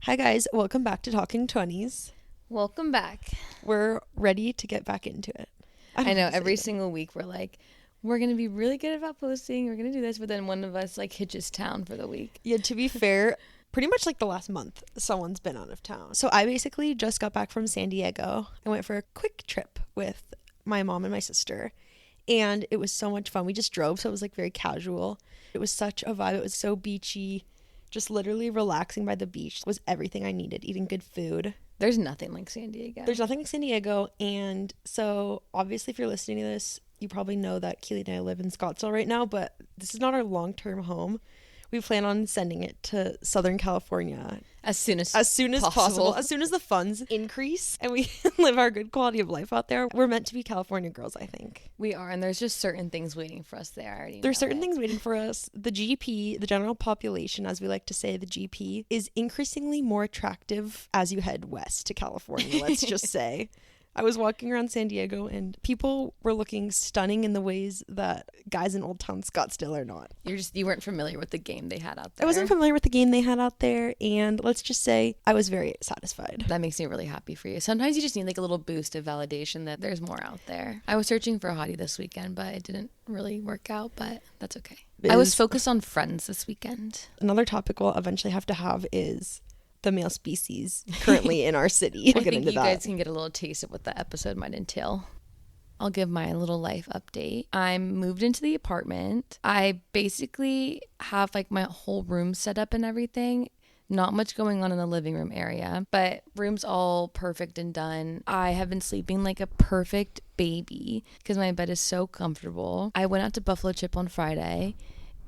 Hi guys, welcome back to Talking 20s. Welcome back. We're ready to get back into it. I know every single week we're like, we're going to be really good about posting. We're going to do this. But then one of us like hitches town for the week. Yeah, to be fair, pretty much like the last month, someone's been out of town. So I basically just got back from San Diego. I went for a quick trip with my mom and my sister. And it was so much fun. We just drove, so it was like very casual. It was such a vibe. It was so beachy. Just literally relaxing by the beach was everything I needed. Eating good food. There's nothing like San Diego. There's nothing like San Diego. And so obviously if you're listening to this, you probably know that Keely and I live in Scottsdale right now, but this is not our long-term home. We plan on sending it to Southern California as soon as possible. As soon as the funds increase and we live our good quality of life out there. We're meant to be California girls, I think. We are, and there's just certain things waiting for us there. There's certain things waiting for us. The GP, the general population, as we like to say, the GP, is increasingly more attractive as you head west to California, let's just say. I was walking around San Diego and people were looking stunning in the ways that guys in Old Town Scottsdale are not. You weren't familiar with the game they had out there. I wasn't familiar with the game they had out there, and let's just say I was very satisfied. That makes me really happy for you. Sometimes you just need like a little boost of validation that there's more out there. I was searching for a hottie this weekend, but it didn't really work out, but that's okay. I was focused on Friends this weekend. Another topic we'll eventually have to have is the male species currently in our city. I think you guys can get a little taste of what the episode might entail. I'll give my little life update. I'm moved into the apartment. I basically have like my whole room set up and everything. Not much going on in the living room area, but room's all perfect and done. I have been sleeping like a perfect baby because my bed is so comfortable. I went out to Buffalo Chip on Friday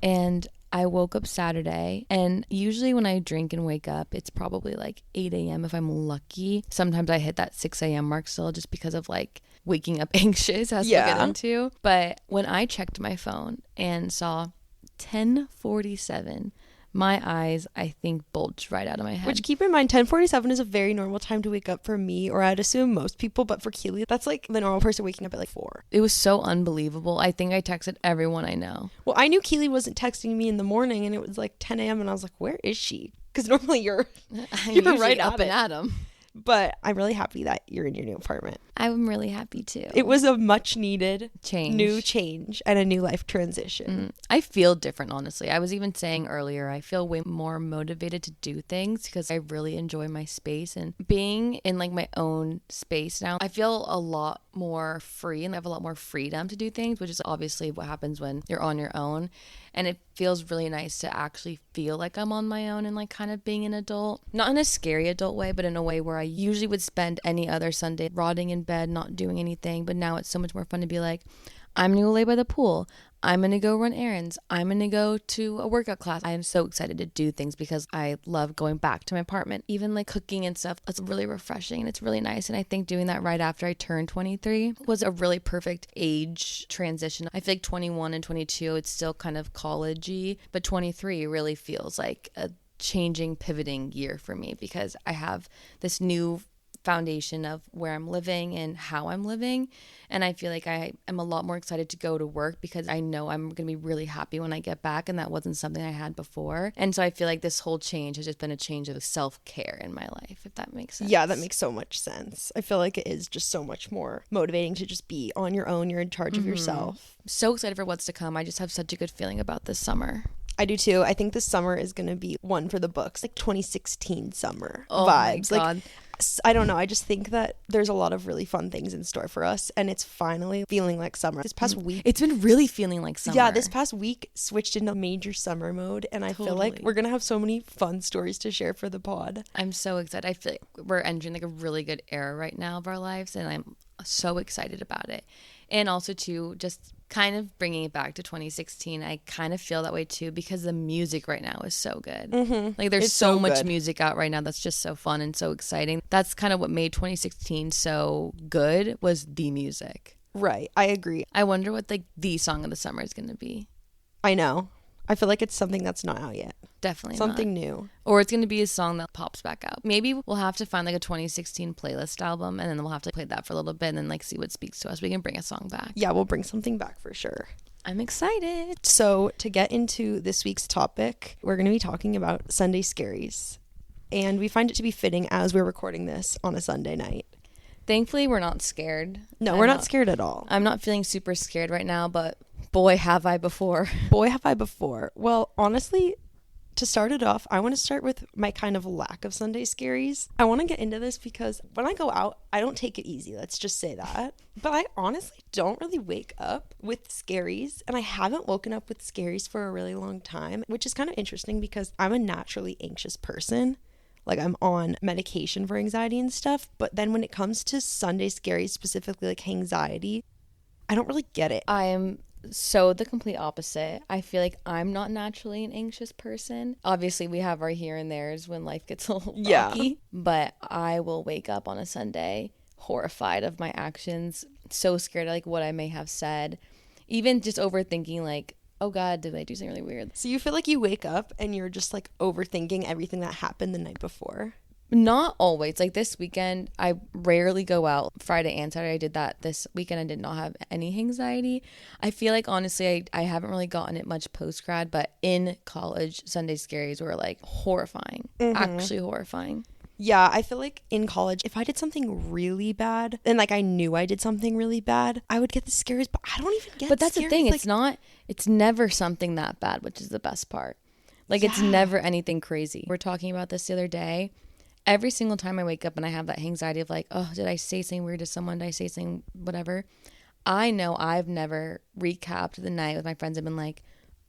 and I woke up Saturday, and usually when I drink and wake up, it's probably like 8 a.m. if I'm lucky. Sometimes I hit that 6 a.m. mark still just because of like waking up anxious, as we'll get into. But when I checked my phone and saw 10:47, my eyes, I think, bulged right out of my head. Which, keep in mind, 10:47 is a very normal time to wake up for me, or I'd assume most people, but for Keely, that's like the normal person waking up at like 4. It was so unbelievable. I think I texted everyone I know. Well, I knew Keely wasn't texting me in the morning, and it was like 10 a.m., and I was like, where is she? Because normally you're right up and at 'em. But I'm really happy that you're in your new apartment. I'm really happy too. It was a much needed new change and a new life transition. I feel different, honestly. I was even saying earlier, I feel way more motivated to do things because I really enjoy my space, and being in like my own space now, I feel a lot more free and I have a lot more freedom to do things, which is obviously what happens when you're on your own. And it feels really nice to actually feel like I'm on my own and like kind of being an adult. Not in a scary adult way, but in a way where I usually would spend any other Sunday rotting in bed, not doing anything. But now it's so much more fun to be like, I'm going to go lay by the pool. I'm going to go run errands. I'm going to go to a workout class. I am so excited to do things because I love going back to my apartment. Even like cooking and stuff, it's really refreshing and it's really nice. And I think doing that right after I turned 23 was a really perfect age transition. I feel like 21 and 22, it's still kind of college-y, but 23 really feels like a changing, pivoting year for me because I have this new foundation of where I'm living and how I'm living, and I feel like I am a lot more excited to go to work because I know I'm gonna be really happy when I get back, and that wasn't something I had before. And so I feel like this whole change has just been a change of self-care in my life, if that makes sense. Yeah, that makes so much sense. I feel like it is just so much more motivating to just be on your own. You're in charge of yourself. So excited for what's to come. I just have such a good feeling about this summer. I do too. I think this summer is going to be one for the books, like 2016 summer vibes. My God. Like, I don't know. I just think that there's a lot of really fun things in store for us, and it's finally feeling like summer. This past week, it's been really feeling like summer. Yeah, this past week switched into major summer mode, and I feel like we're going to have so many fun stories to share for the pod. I'm so excited. I feel like we're entering like a really good era right now of our lives, and I'm so excited about it. And also too, just kind of bringing it back to 2016, I kind of feel that way too because the music right now is so good. Like there's so much music out right now that's just so fun and so exciting. That's kind of what made 2016 so good, was the music. Right, I agree. I wonder what like the song of the summer is going to be. I know. I feel like it's something that's not out yet. Definitely something not. New. Or it's going to be a song that pops back out. Maybe we'll have to find like a 2016 playlist album, and then we'll have to play that for a little bit and then like see what speaks to us. We can bring a song back. Yeah, we'll bring something back for sure. I'm excited. So to get into this week's topic, we're going to be talking about Sunday scaries. and we find it to be fitting as we're recording this on a Sunday night. Thankfully, we're not scared. No, we're not scared at all. I'm not feeling super scared right now, but boy, have I before. Boy, have I before. Well, honestly, to start it off, I want to start with my kind of lack of Sunday scaries. I want to get into this because when I go out, I don't take it easy. Let's just say that. But I honestly don't really wake up with scaries, and I haven't woken up with scaries for a really long time, which is kind of interesting because I'm a naturally anxious person. Like, I'm on medication for anxiety and stuff. But then when it comes to Sunday scaries, specifically like hangxiety, I don't really get it. I am so the complete opposite. I feel like I'm not naturally an anxious person. Obviously, we have our here and there's when life gets a little rocky. But I will wake up on a Sunday horrified of my actions, so scared of like what I may have said, even just overthinking like, oh God, did I do something really weird? So you feel like you wake up and you're just like overthinking everything that happened the night before? Not always. Like this weekend, I rarely go out. Friday and Saturday, I did that. This weekend, I did not have any anxiety. I feel like, honestly, I haven't really gotten it much post-grad, but in college, Sunday scaries were like horrifying. Actually horrifying. Yeah, I feel like in college, if I did something really bad, and like I knew I did something really bad, I would get the scaries, but I don't even get But that's scaries. the thing. Like, It's never something that bad, which is the best part. Like, it's never anything crazy. We're talking about this the other day. Every single time I wake up and I have that anxiety of like, oh, did I say something weird to someone? Did I say something whatever? I know I've never recapped the night with my friends and been like,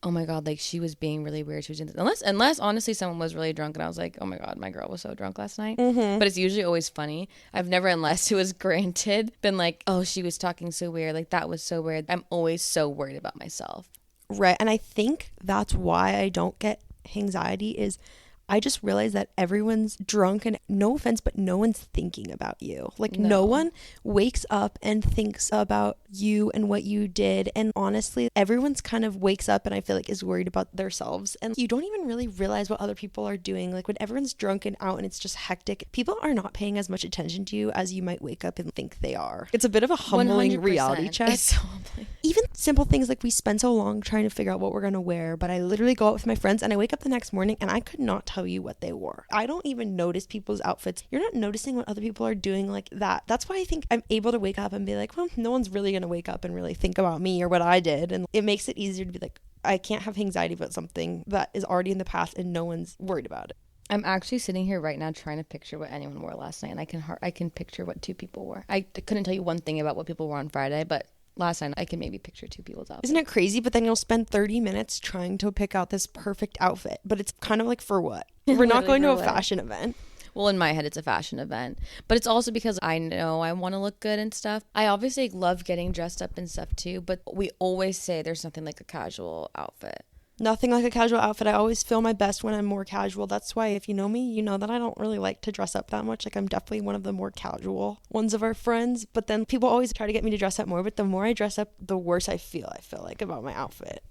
oh my God, like she was being really weird. She was doing this. Unless honestly someone was really drunk and I was like, oh my God, my girl was so drunk last night. But it's usually always funny. I've never, unless it was granted, been like, oh, she was talking so weird. Like that was so weird. I'm always so worried about myself. Right. And I think that's why I don't get anxiety is I just realized that everyone's drunk and no offense, but no one's thinking about you. Like no one wakes up and thinks about you and what you did. And honestly, everyone's kind of wakes up and I feel like is worried about themselves. And you don't even really realize what other people are doing. Like when everyone's drunk and out and it's just hectic, people are not paying as much attention to you as you might wake up and think they are. It's a bit of a humbling 100%. reality check. It's so humbling. Even simple things like we spend so long trying to figure out what we're going to wear, but I literally go out with my friends and I wake up the next morning and I could not tell you what they wore. I don't even notice people's outfits. You're not noticing what other people are doing like that. That's why I think I'm able to wake up and be like, well, no one's really going to wake up and really think about me or what I did. And it makes it easier to be like, I can't have anxiety about something that is already in the past and no one's worried about it. I'm actually sitting here right now trying to picture what anyone wore last night, and I can picture what two people wore. I couldn't tell you one thing about what people wore on Friday, but last night I can maybe picture two people's outfits. Isn't it crazy? But then you'll spend 30 minutes trying to pick out this perfect outfit, but it's kind of like for what? We're not going to a fashion event. Well, in my head, it's a fashion event, but it's also because I know I want to look good and stuff. I obviously love getting dressed up and stuff too, but we always say there's nothing like a casual outfit. Nothing like a casual outfit. I always feel my best when I'm more casual. That's why if you know me, you know that I don't really like to dress up that much. Like I'm definitely one of the more casual ones of our friends. But then people always try to get me to dress up more. But the more I dress up, the worse I feel like about my outfit.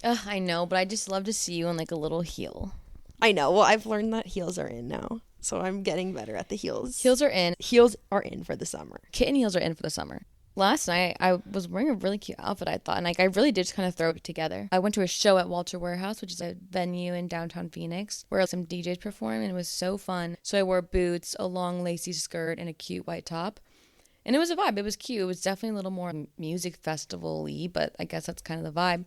I know, but I just love to see you in like a little heel. I know. Well, I've learned that heels are in now. So I'm getting better at the heels. Heels are in. Heels are in for the summer. Kitten heels are in for the summer. Last night, I was wearing a really cute outfit, I thought, and like I really did just kind of throw it together. I went to a show at Walter Warehouse, which is a venue in downtown Phoenix, where some DJs performed, and it was so fun. So I wore boots, a long lacy skirt, and a cute white top. And it was a vibe. It was cute. It was definitely a little more music festival-y, but I guess that's kind of the vibe.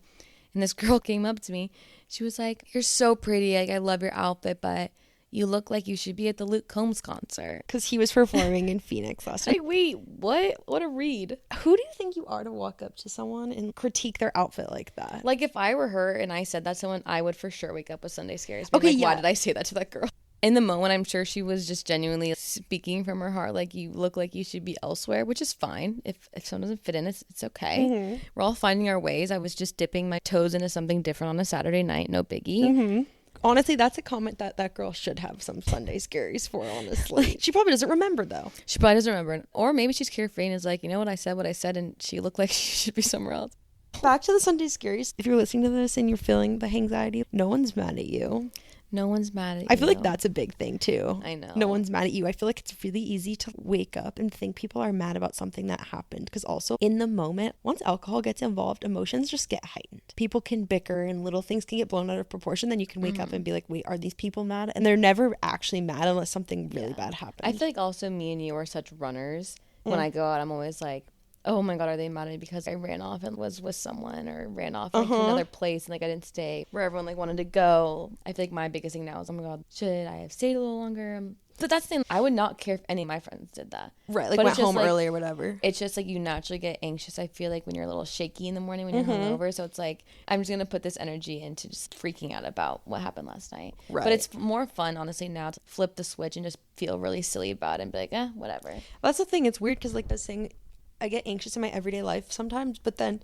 And this girl came up to me. She was like, "You're so pretty. Like, I love your outfit, but you look like you should be at the Luke Combs concert." Because he was performing in Phoenix last night. Like, wait, what? What a read. Who do you think you are to walk up to someone and critique their outfit like that? Like, if I were her and I said that to someone, I would for sure wake up with Sunday scaries. Okay, like, yeah. Why did I say that to that girl? In the moment, I'm sure she was just genuinely speaking from her heart. Like, you look like you should be elsewhere, which is fine. If someone doesn't fit in, it's okay. Mm-hmm. We're all finding our ways. I was just dipping my toes into something different on a Saturday night. No biggie. Mm-hmm. Honestly, that's a comment that girl should have some Sunday scaries for, honestly. She probably doesn't remember, though. She probably doesn't remember. Or maybe she's carefree and is like, you know what I said, and she looked like she should be somewhere else. Back to the Sunday scaries. If you're listening to this and you're feeling the anxiety, no one's mad at you. No one's mad at you. I feel like that's a big thing too. I know. No one's mad at you. I feel like it's really easy to wake up and think people are mad about something that happened, because also in the moment, once alcohol gets involved, emotions just get heightened. People can bicker and little things can get blown out of proportion. Then you can wake up and be like, wait, are these people mad? And they're never actually mad unless something really bad happened. I feel like also me and you are such runners. When I go out, I'm always like, oh my God, are they mad at me because I ran off and was with someone, or ran off like, to another place and like I didn't stay where everyone like wanted to go. I feel like my biggest thing now is, oh my God, should I have stayed a little longer? But that's the thing. I would not care if any of my friends did that. Right, like but went home like, early or whatever. It's just like you naturally get anxious, I feel like, when you're a little shaky in the morning when you're hungover. So it's like, I'm just going to put this energy into just freaking out about what happened last night. Right. But it's more fun, honestly, now to flip the switch and just feel really silly about it and be like, whatever. That's the thing. It's weird because like this thing, I get anxious in my everyday life sometimes, but then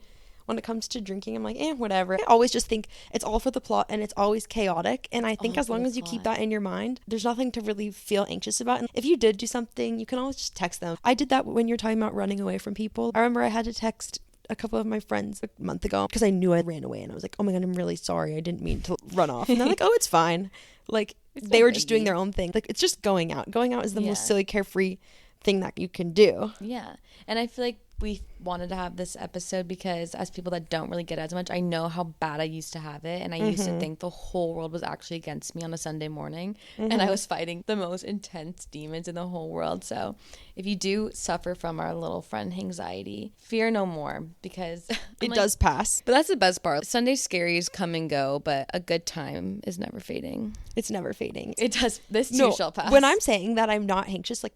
when it comes to drinking, I'm like, whatever. I always just think it's all for the plot and it's always chaotic. And I think as long as you keep that in your mind, there's nothing to really feel anxious about. And if you did do something, you can always just text them. I did that when you're talking about running away from people. I remember I had to text a couple of my friends a month ago because I knew I ran away and I was like, oh my God, I'm really sorry. I didn't mean to run off. And they're like, oh, it's fine. Like they were just doing their own thing. Like it's just going out. Going out is the most silly, carefree thing that you can do. Yeah. And I feel like we wanted to have this episode because as people that don't really get as much, I know how bad I used to have it, and I used to think the whole world was actually against me on a Sunday morning, and I was fighting the most intense demons in the whole world. So if you do suffer from our little friend hangxiety, fear no more, because it does pass. But that's the best part. Sunday scaries come and go, but a good time is never fading. It's never fading. It does. This too shall pass. When I'm saying that I'm not anxious, like,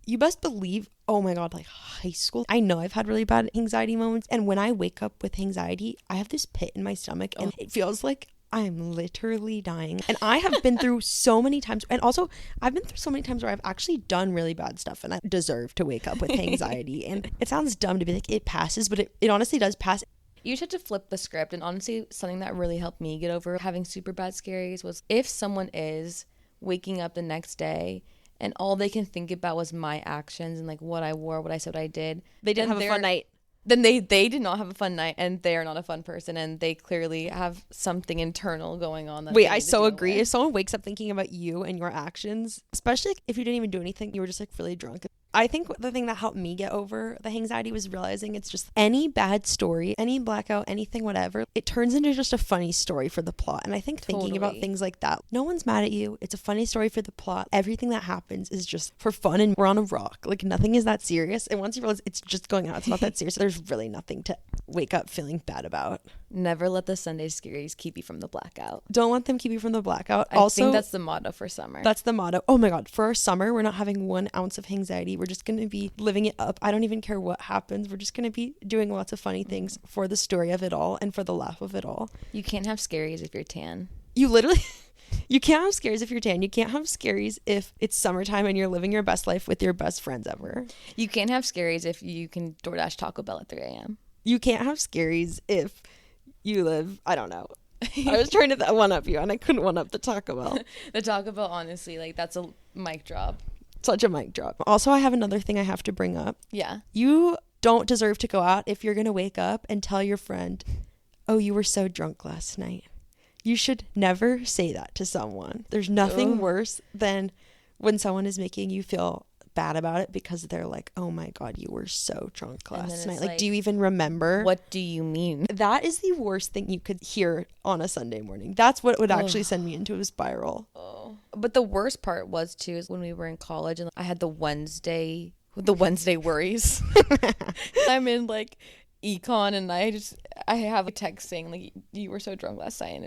you best believe, oh my God, like high school, I know I've had really bad anxiety moments. And when I wake up with anxiety, I have this pit in my stomach and it feels like I'm literally dying. And I have been through so many times. And also, I've been through so many times where I've actually done really bad stuff and I deserve to wake up with anxiety. And it sounds dumb to be like, it passes, but it honestly does pass. You just have to flip the script. And honestly, something that really helped me get over having super bad scaries was if someone is waking up the next day and all they can think about was my actions and like what I wore, what I said, what I did. They didn't have a fun night. Then they did not have a fun night, and they are not a fun person, and they clearly have something internal going on. Wait, I so agree. If someone wakes up thinking about you and your actions, especially if you didn't even do anything, you were just like really drunk. I think the thing that helped me get over the anxiety was realizing it's just any bad story, any blackout, anything, whatever, it turns into just a funny story for the plot. And I think thinking about things like that, no one's mad at you. It's a funny story for the plot. Everything that happens is just for fun and we're on a rock. Like nothing is that serious. And once you realize it's just going out, it's not that serious. There's really nothing to wake up feeling bad about. Never let the Sunday scaries keep you from the blackout. Don't let them keep you from the blackout. I think that's the motto for summer. That's the motto. Oh my God. For our summer, we're not having 1 ounce of anxiety. We're just going to be living it up. I don't even care what happens. We're just going to be doing lots of funny things for the story of it all and for the laugh of it all. You can't have scaries if you're tan. You literally... You can't have scaries if you're tan. You can't have scaries if it's summertime and you're living your best life with your best friends ever. You can't have scaries if you can DoorDash Taco Bell at 3 a.m. You can't have scaries if you live, I don't know. I was trying to one-up you and I couldn't one-up the Taco Bell. The Taco Bell, honestly, like that's a mic drop. Such a mic drop. Also, I have another thing I have to bring up. Yeah. You don't deserve to go out if you're going to wake up and tell your friend, oh, you were so drunk last night. You should never say that to someone. There's nothing worse than when someone is making you feel bad about it because they're like, oh my God, you were so drunk last night. Like, do you even remember? What do you mean? That is the worst thing you could hear on a Sunday morning. That's what would actually send me into a spiral. Oh. But the worst part was too is when we were in college and I had the Wednesday worries. I'm in like econ and I have a text saying like you were so drunk last night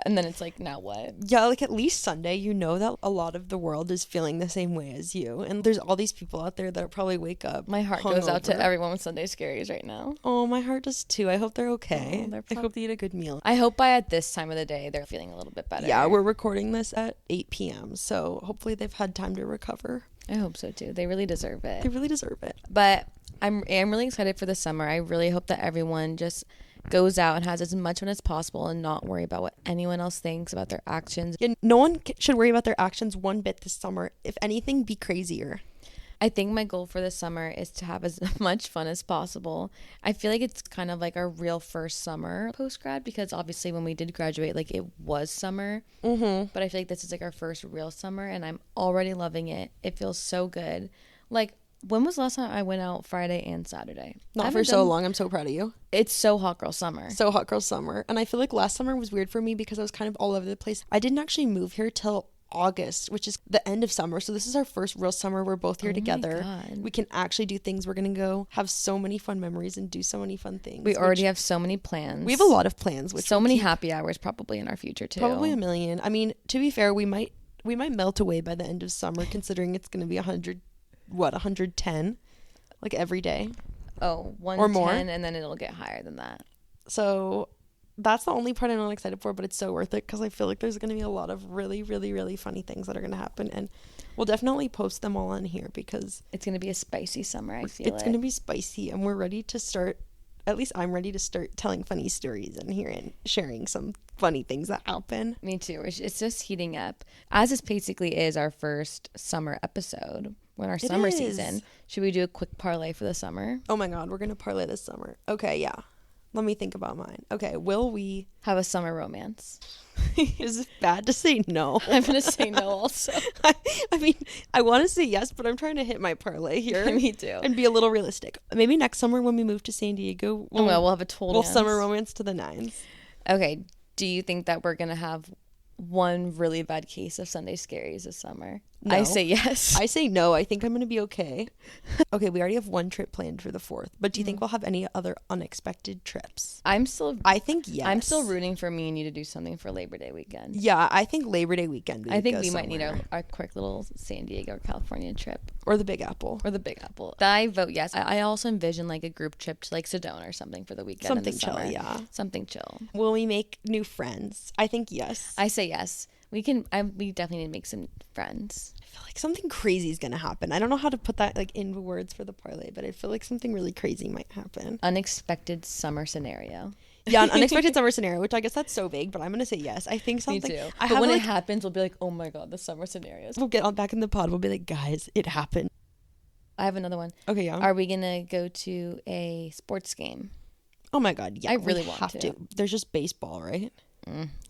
and then it's like, now what? Yeah, like at least Sunday you know that a lot of the world is feeling the same way as you, and there's all these people out there that probably wake up. My heart goes out to everyone with Sunday scaries right now. Oh, my heart does too. I hope they're okay. I hope they eat a good meal. I hope by at this time of the day they're feeling a little bit better. Yeah, we're recording this at 8 p.m. so hopefully they've had time to recover. I hope so too. They really deserve it. They really deserve it. But I am really excited for the summer. I really hope that everyone just goes out and has as much fun as possible and not worry about what anyone else thinks about their actions. Yeah, no one should worry about their actions one bit this summer. If anything, be crazier. I think my goal for this summer is to have as much fun as possible. I feel like it's kind of like our real first summer post-grad, because obviously when we did graduate, like it was summer. But I feel like this is like our first real summer, and I'm already loving it. It feels so good. Like, when was the last time I went out Friday and Saturday? Not for so long. I'm so proud of you. It's so hot girl summer. So hot girl summer. And I feel like last summer was weird for me because I was kind of all over the place. I didn't actually move here till August, which is the end of summer. So this is our first real summer. We're both here together. We can actually do things. We're going to go have so many fun memories and do so many fun things. We already have so many plans. We have a lot of plans. Which so many happy hours probably in our future too. Probably a million. I mean, to be fair, we might melt away by the end of summer considering it's going to be 110 like every day. Oh, 110 or more, and then it'll get higher than that. So that's the only part I'm not excited for, but it's so worth it because I feel like there's going to be a lot of really, really, really funny things that are going to happen, and we'll definitely post them all on here because it's going to be a spicy summer. I feel it's going to be spicy, and we're ready to start. At least I'm ready to start telling funny stories in here and sharing some funny things that happen. Me too. It's just heating up. As this basically is our first summer episode, when our summer season, should we do a quick parlay for the summer? Oh my God, we're going to parlay this summer. Okay, yeah. Let me think about mine. Okay, will we have a summer romance? Is it bad to say no? I'm going to say no also. I mean, I want to say yes, but I'm trying to hit my parlay here. Me too. And be a little realistic. Maybe next summer when we move to San Diego, we'll have a total summer romance to the nines. Okay, do you think that we're going to have one really bad case of Sunday scaries this summer? No. I say yes. I say no. I think I'm going to be okay. Okay, we already have one trip planned for the 4th, but do you think we'll have any other unexpected trips? I think yes. I'm still rooting for me and you to do something for Labor Day weekend. Yeah, I think Labor Day weekend I think we might need our quick little San Diego or California trip. Or the Big Apple. I vote yes. I also envision like a group trip to like Sedona or something for the weekend. Something chill, yeah. Something chill. Will we make new friends? I think yes. I say yes. We definitely need to make some friends. I feel like something crazy is going to happen. I don't know how to put that like into words for the parlay, but I feel like something really crazy might happen. Unexpected summer scenario. Yeah, an unexpected summer scenario, which I guess that's so vague, but I'm going to say yes. I think something. Me too. But when it happens, we'll be like, oh my God, the summer scenarios. We'll get on back in the pod. We'll be like, guys, it happened. I have another one. Okay, yeah. Are we going to go to a sports game? Oh my God, yeah. I really want to. There's just baseball, right?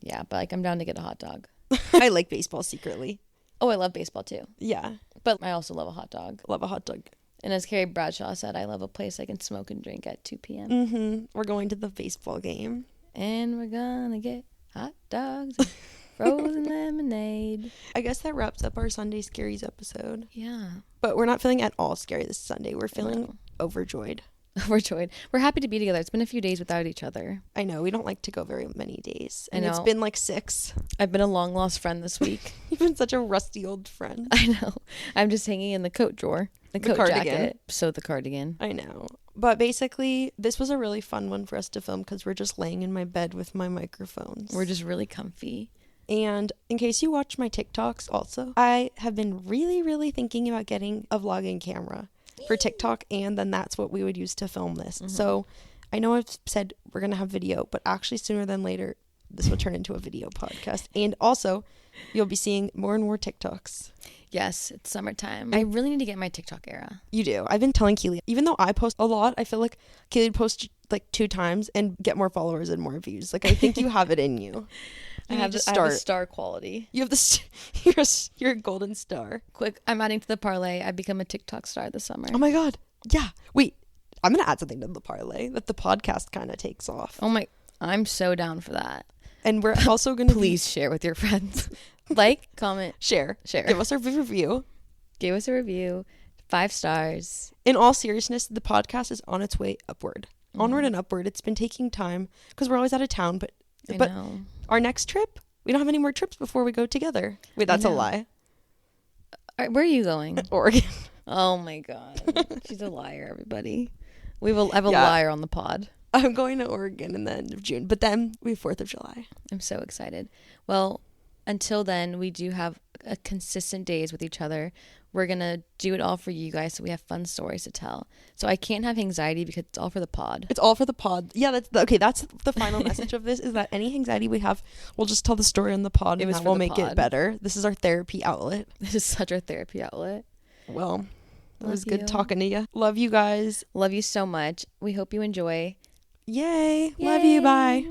Yeah, but like I'm down to get a hot dog. I like baseball secretly. Oh, I love baseball too. Yeah. But I also love a hot dog. Love a hot dog. And as Carrie Bradshaw said, I love a place I can smoke and drink at 2 p.m. Mm-hmm. We're going to the baseball game. And we're gonna get hot dogs and frozen lemonade. I guess that wraps up our Sunday Scaries episode. Yeah. But we're not feeling at all scary this Sunday. We're feeling overjoyed. Overjoyed. We're happy to be together. It's been a few days without each other. I know. We don't like to go very many days. And I know. It's been like 6. I've been a long lost friend this week. You've been such a rusty old friend. I know. I'm just hanging in the coat drawer. The coat cardigan. Jacket. So the cardigan. I know. But basically, this was a really fun one for us to film because we're just laying in my bed with my microphones. We're just really comfy. And in case you watch my TikToks also, I have been really, really thinking about getting a vlogging camera for TikTok, and then that's what we would use to film this. Mm-hmm. So I know I've said we're going to have video, but actually sooner than later, this will turn into a video podcast. And also, you'll be seeing more and more TikToks. Yes, it's summertime. I really need to get my TikTok era. You do. I've been telling Keely, even though I post a lot, I feel like Keely would post like 2 times and get more followers and more views. Like, I think you have it in you. I have the star quality. You have you're a golden star. Quick, I'm adding to the parlay. I become a TikTok star this summer. Oh my God. Yeah. Wait, I'm going to add something to the parlay that the podcast kind of takes off. Oh my, I'm so down for that. And we're also going to please share with your friends. Like, comment, share. Give us a review. 5 stars. In all seriousness, the podcast is on its way upward. Mm-hmm. Onward and upward. It's been taking time because we're always out of town, but know. Our next trip, we don't have any more trips before we go together. Wait, that's a lie. Where are you going? Oregon. Oh my God. She's a liar, everybody. I have a liar on the pod. I'm going to Oregon in the end of June, but then we have 4th of July. I'm so excited. Well, until then, we do have a consistent days with each other. We're going to do it all for you guys so we have fun stories to tell. So I can't have anxiety because it's all for the pod. It's all for the pod. Yeah, that's the final message of this is that any anxiety we have, we'll just tell the story on the pod and that will make it better. This is our therapy outlet. This is such our therapy outlet. Well, It was good talking to you. Love you guys. Love you so much. We hope you enjoy. Yay. Love you. Bye.